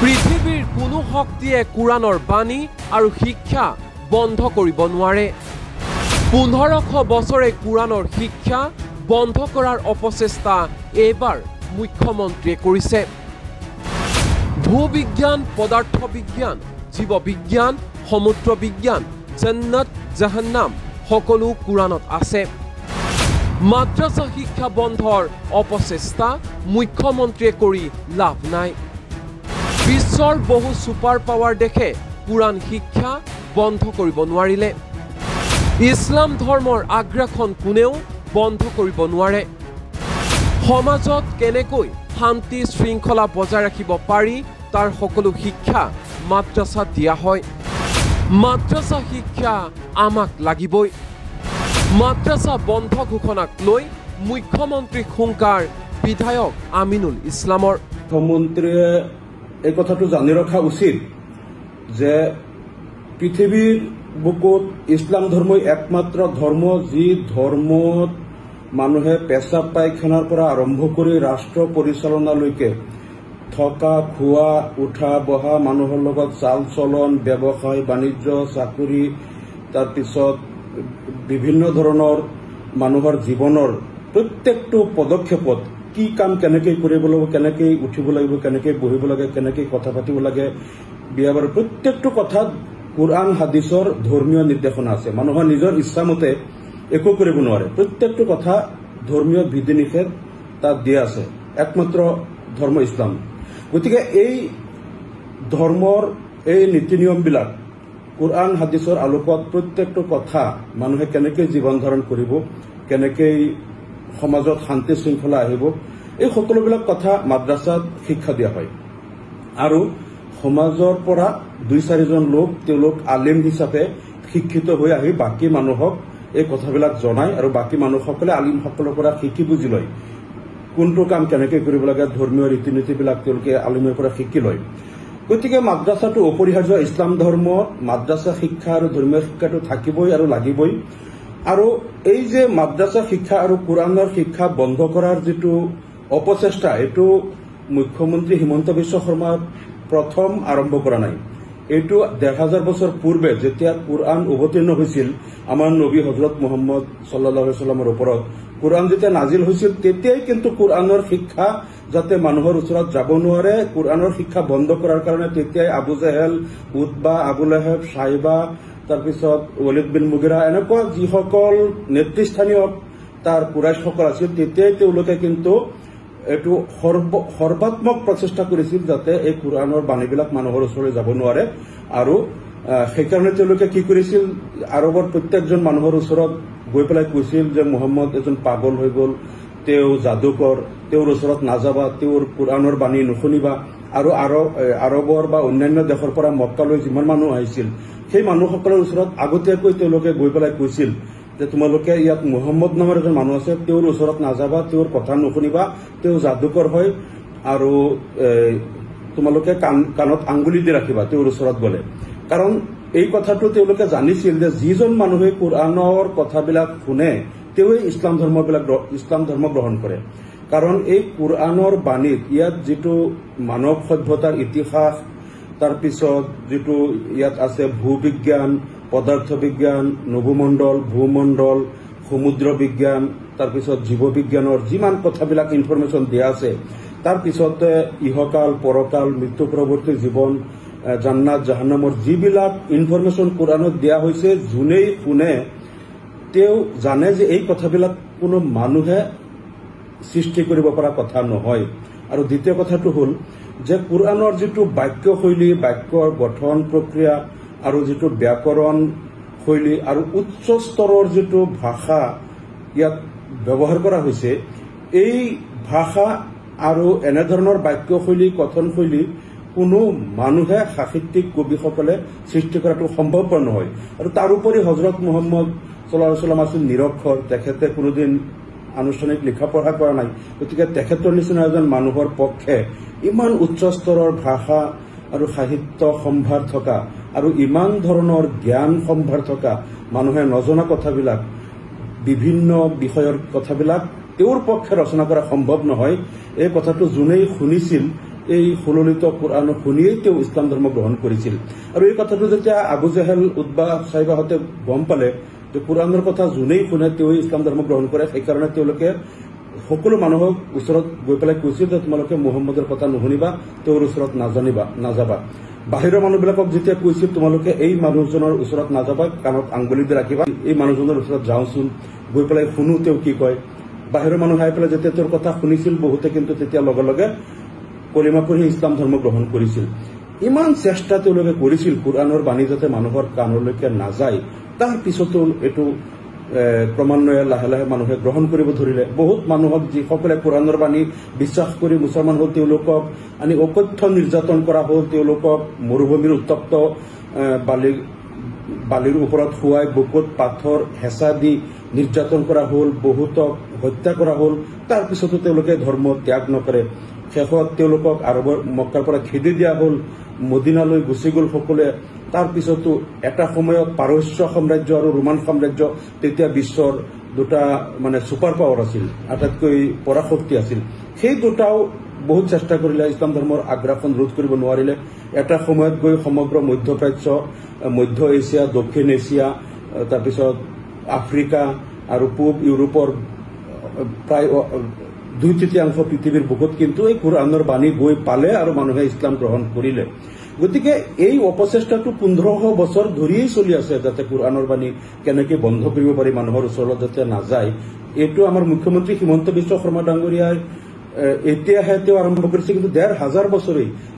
পৃথিৱীৰ কোনো শক্তিয়ে কোৰাণৰ বাণী আৰু শিক্ষা বন্ধ কৰিব নোৱাৰে। 1500 বছৰে কোৰাণৰ শিক্ষা বন্ধ কৰাৰ অপচেষ্টা এইবাৰ মুখ্যমন্ত্ৰীয়ে কৰিছে। ভূবিজ্ঞান, পদাৰ্থ বিজ্ঞান, জীৱ বিজ্ঞান, সমুদ্ৰ বিজ্ঞান, জান্নাত, জাহান্নাম সকলো কোৰাণত আছে। মাদ্ৰাছা শিক্ষা বন্ধৰ অপচেষ্টা মুখ্যমন্ত্ৰীয়ে কৰি লাভ নাই। বিশ্বৰ বহু ছুপাৰ পাৱাৰ দেশে কোৰাণ শিক্ষা বন্ধ কৰিব নোৱাৰিলে। ইছলাম ধৰ্মৰ আগ্ৰাসন কোনেও বন্ধ কৰিব নোৱাৰে। সমাজত কেনেকৈ শান্তি শৃংখলা বজাই ৰাখিব পাৰি তাৰ সকলো শিক্ষা মাদ্ৰাছাত দিয়া হয়। মাদ্ৰাছা শিক্ষা আমাক লাগিবই। মাদ্ৰাছা বন্ধ ঘোষণাক লৈ মুখ্যমন্ত্ৰীক হুংকাৰ বিধায়ক আমিনুল ইছলামৰ। মুখ্যমন্ত্ৰীয়ে এই কথাটো জানি ৰখা উচিত যে পৃথিৱীৰ বুকুত ইছলাম ধৰ্মই একমাত্ৰ ধৰ্ম, যি ধৰ্মত মানুহে পেচাব পায়খানাৰ পৰা আৰম্ভ কৰি ৰাষ্ট্ৰ পৰিচালনালৈকে থকা খোৱা উঠা বহা, মানুহৰ লগত চাল চলন, ব্যৱসায় বাণিজ্য, চাকৰি, তাৰপিছত বিভিন্ন ধৰণৰ মানুহৰ জীৱনৰ প্ৰত্যেকটো পদক্ষেপত কি কাম কেনেকৈ কৰিব লাগিব, কেনেকৈ উঠিব লাগিব, কেনেকৈ বহিব লাগে, কেনেকৈ কথা পাতিব লাগে, বিয়া বাৰু প্ৰত্যেকটো কথাত কোৰআন হাদিছৰ ধৰ্মীয় নিৰ্দেশনা আছে। মানুহৰ নিজৰ ইচ্ছামতে একো কৰিব নোৱাৰে। প্ৰত্যেকটো কথা ধৰ্মীয় বিধি নিষেধ তাত দিয়া আছে। একমাত্ৰ ধৰ্ম ইছলাম। গতিকে এই ধৰ্মৰ এই নীতি নিয়মবিলাক কোৰআন হাদিছৰ আলোকত প্ৰত্যেকটো কথা মানুহে কেনেকৈ জীৱন ধাৰণ কৰিব, কেনেকৈ সমাজত শান্তি শৃংখলা আহিব, এই সকলোবিলাক কথা মাদ্ৰাছাত শিক্ষা দিয়া হয়। আৰু সমাজৰ পৰা 2-4জন লোক তেওঁলোক আলিম হিচাপে শিক্ষিত হৈ আহি বাকী মানুহক এই কথাবিলাক জনায় আৰু বাকী মানুহসকলে আলিমসকলৰ পৰা শিকি বুজি লয় কোনটো কাম কেনেকৈ কৰিব লাগে, ধৰ্মীয় ৰীতি নীতিবিলাক তেওঁলোকে আলিমৰ পৰা শিকি লয়। গতিকে মাদ্ৰাছাটো অপৰিহাৰ্য। ইছলাম ধৰ্মত মাদ্ৰাছা শিক্ষা আৰু ধৰ্মীয় শিক্ষাটো থাকিবই আৰু লাগিবই। আৰু এই যে মাদ্ৰাছা শিক্ষা আৰু কোৰআনৰ শিক্ষা বন্ধ কৰাৰ যিটো অপচেষ্টা, এইটো মুখ্যমন্ত্ৰী হিমন্ত বিশ্ব শৰ্মাই প্ৰথম আৰম্ভ কৰা নাই। এইটো 1000 বছৰ পূৰ্বে যেতিয়া কোৰআন অৱতীৰ্ণ হৈছিল আমাৰ নবী হজৰত মুহাম্মদ সাল্লাল্লাহু আলাইহি ওয়াসাল্লামৰ ওপৰত কোৰআন যেতিয়া নাজিল হৈছিল, তেতিয়াই কিন্তু কোৰআনৰ শিক্ষা যাতে মানুহৰ ওচৰত যাব নোৱাৰে, কোৰআনৰ শিক্ষা বন্ধ কৰাৰ কাৰণে তেতিয়াই আবু জেহেল, উতবা, আবু লাহেব, সাইবা, তাৰপিছত ৱালিদ বিন মুগিৰা এনেকুৱা যিসকল নেতৃস্থানীয় তাৰ কুৰাইশসকল আছিল, তেতিয়াই তেওঁলোকে কিন্তু এইটো সৰ্বাত্মক প্ৰচেষ্টা কৰিছিল যাতে এই কোৰআনৰ বাণীবিলাক মানুহৰ ওচৰলৈ যাব নোৱাৰে। আৰু সেইকাৰণে তেওঁলোকে কি কৰিছিল, আৰৱৰ প্ৰত্যেকজন মানুহৰ ওচৰত গৈ পেলাই কৈছিল যে মুহাম্মদ এজন পাগল হৈ গ'ল, তেওঁ যাদুকৰ, তেওঁৰ ওচৰত নাযাবা, তেওঁৰ কোৰআনৰ বাণী নুশুনিবা। আৰু আৰৱৰ বা অন্যান্য দেশৰ পৰা মক্কালৈ যিমান মানুহ আহিছিল, সেই মানুহসকলৰ ওচৰত আগতীয়াকৈ তেওঁলোকে গৈ পেলাই কৈছিল যে তোমালোকে ইয়াত মুহাম্মদ নামৰ এজন মানুহ আছে, তেওঁৰ ওচৰত নাযাবা, তেওঁৰ কথা নুশুনিবা, তেওঁ যাদুকৰ হয়, আৰু তোমালোকে কাণত আঙুলি দি ৰাখিবা তেওঁৰ ওচৰত গ'লে। কাৰণ এই কথাটো তেওঁলোকে জানিছিল যে যিজন মানুহে কোৰআনৰ কথাবিলাক শুনে তেওঁৱে ইছলাম ধৰ্ম গ্ৰহণ কৰে। কাৰণ এই কোৰআনৰ বাণীত ইয়াত যিটো মানৱ সভ্যতাৰ ইতিহাস, তাৰপিছত যিটো ইয়াত আছে ভূবিজ্ঞান, পদাৰ্থ বিজ্ঞান, নভোমণ্ডল, ভূমণ্ডল, সমুদ্ৰ বিজ্ঞান, তাৰপিছত জীৱ বিজ্ঞানৰ যিমান কথাবিলাক ইনফৰমেশ্যন দিয়া আছে, তাৰপিছতে ইহকাল, পৰকাল, মৃত্যু পৰৱৰ্তী জীৱন, জান্নাত, জাহান্নামৰ যিবিলাক ইনফৰমেশ্যন কোৰআনত দিয়া হৈছে, যোনেই শুনে তেওঁ জানে যে এই কথাবিলাক কোনো মানুহে সৃষ্টি কৰিব পৰা কথা নহয়। আৰু দ্বিতীয় কথাটো হ'ল যে কোৰআনৰ যিটো বাক্য শৈলী, বাক্যৰ গঠন প্ৰক্ৰিয়া আৰু যিটো ব্যাকৰণ শৈলী আৰু উচ্চ স্তৰৰ যিটো ভাষা ইয়াত ব্যৱহাৰ কৰা হৈছে, এই ভাষা আৰু এনেধৰণৰ বাক্য শৈলী, কথন শৈলী কোনো মানুহে সাহিত্যিক কবিসকলে সৃষ্টি কৰাটো সম্ভৱপৰ নহয়। আৰু তাৰোপৰি হজৰত মুহাম্মদ সাল্লাল্লাহু আলাইহি ওয়াসাল্লাম আছিল নিৰক্ষৰ, তেখেতে কোনোদিন আনুষ্ঠানিক লিখা পঢ়া কৰা নাই। গতিকে তেখেতৰ নিচিনা এজন মানুহৰ পক্ষে ইমান উচ্চ স্তৰৰ ভাষা আৰু সাহিত্য সম্ভাৰ থকা আৰু ইমান ধৰণৰ জ্ঞান সম্ভাৰ থকা মানুহে নজনা কথাবিলাক, বিভিন্ন বিষয়ৰ কথাবিলাক তেওঁৰ পক্ষে ৰচনা কৰা সম্ভৱ নহয়। এই কথাটো যোনেই শুনিছিল এই সুললিত কোৰআন শুনিয়েই তেওঁ ইছলাম ধৰ্ম গ্ৰহণ কৰিছিল। আৰু এই কথাটো যেতিয়া আবু জেহেল উদ্বা চাহিবাহঁতে গম পালে যে কোৰআনৰ কথা যোনেই শুনে তেওঁই ইছলাম ধৰ্ম গ্ৰহণ কৰে, সেইকাৰণে তেওঁলোকে সকলো মানুহক ওচৰত গৈ পেলাই কৈছিল যে তোমালোকে মুহাম্মদৰ কথা নুশুনিবা, তেওঁৰ ওচৰত নাযাবা। বাহিৰৰ মানুহবিলাকক যেতিয়া কৈছিল তোমালোকে এই মানুহজনৰ ওচৰত নাযাবা, কাণত আঙুলি দি ৰাখিবা, এই মানুহজনৰ ওচৰত যাওঁচোন, গৈ পেলাই শুনো তেওঁ কি কয়। বাহিৰৰ মানুহ আহি পেলাই যেতিয়া তেওঁৰ কথা শুনিছিল, বহুতে কিন্তু তেতিয়া লগে লগে কলিমা পঢ়ি ইছলাম ধৰ্ম গ্ৰহণ কৰিছিল। ইমান চেষ্টা তেওঁলোকে কৰিছিল কোৰআনৰ বাণী যাতে মানুহৰ কাণলৈকে নাযায়, তাৰ পিছতো এইটো ক্ৰমান্বয়ে লাহে লাহে মানুহে গ্ৰহণ কৰিব ধৰিলে। বহুত মানুহক যিসকলে কোৰআনৰ বাণী বিশ্বাস কৰি মুছলমান হ'ল, তেওঁলোকক আনি অকথ্য নিৰ্যাতন কৰা হ'ল, তেওঁলোকক মৰুভূমিৰ উত্তপ্ত বালিৰ ওপৰত শুৱাই বুকুত পাথৰ হেঁচা দি নিৰ্যাতন কৰা হ'ল, বহুতক হত্যা কৰা হ'ল। তাৰ পিছতো তেওঁলোকে ধৰ্ম ত্যাগ নকৰে। শেষত তেওঁলোকক আৰবৰ মক্কাৰ পৰা খেদি দিয়া হ'ল, মদিনালৈ গুচি গ'ল সকলোৱে। তাৰ পিছতো এটা সময়ত পাৰস্য সাম্ৰাজ্য আৰু ৰোমান সাম্ৰাজ্য তেতিয়া বিশ্বৰ দুটা ছুপাৰ পাৱাৰ আছিল, আটাইতকৈ পৰাশক্তি আছিল। সেই দুটাও বহুত চেষ্টা কৰিলে, ইছলাম ধৰ্মৰ আগ্ৰাসন ৰোধ কৰিব নোৱাৰিলে। এটা সময়ত গৈ সমগ্ৰ মধ্যপ্ৰাচ্য, মধ্য এছিয়া, দক্ষিণ এছিয়া, তাৰপিছত আফ্ৰিকা আৰু পূব ইউৰোপৰ প্ৰায় 2/3 পৃথিৱীৰ বুকুত কিন্তু এই কোৰআনৰ বাণী গৈ পালে আৰু মানুহে ইছলাম গ্ৰহণ কৰিলে। গতিকে এই অপচেষ্টাটো 1500 বছৰ ধৰিয়েই চলি আছে, যাতে কোৰআনৰ বাণী কেনেকৈ বন্ধ কৰিব পাৰি, মানুহৰ ওচৰত যাতে নাযায়। এইটো আমাৰ মুখ্যমন্ত্ৰী হিমন্ত বিশ্ব শৰ্মা ডাঙৰীয়াই এতিয়াহে তেওঁ আৰম্ভ কৰিছে, কিন্তু 1500 বছৰেই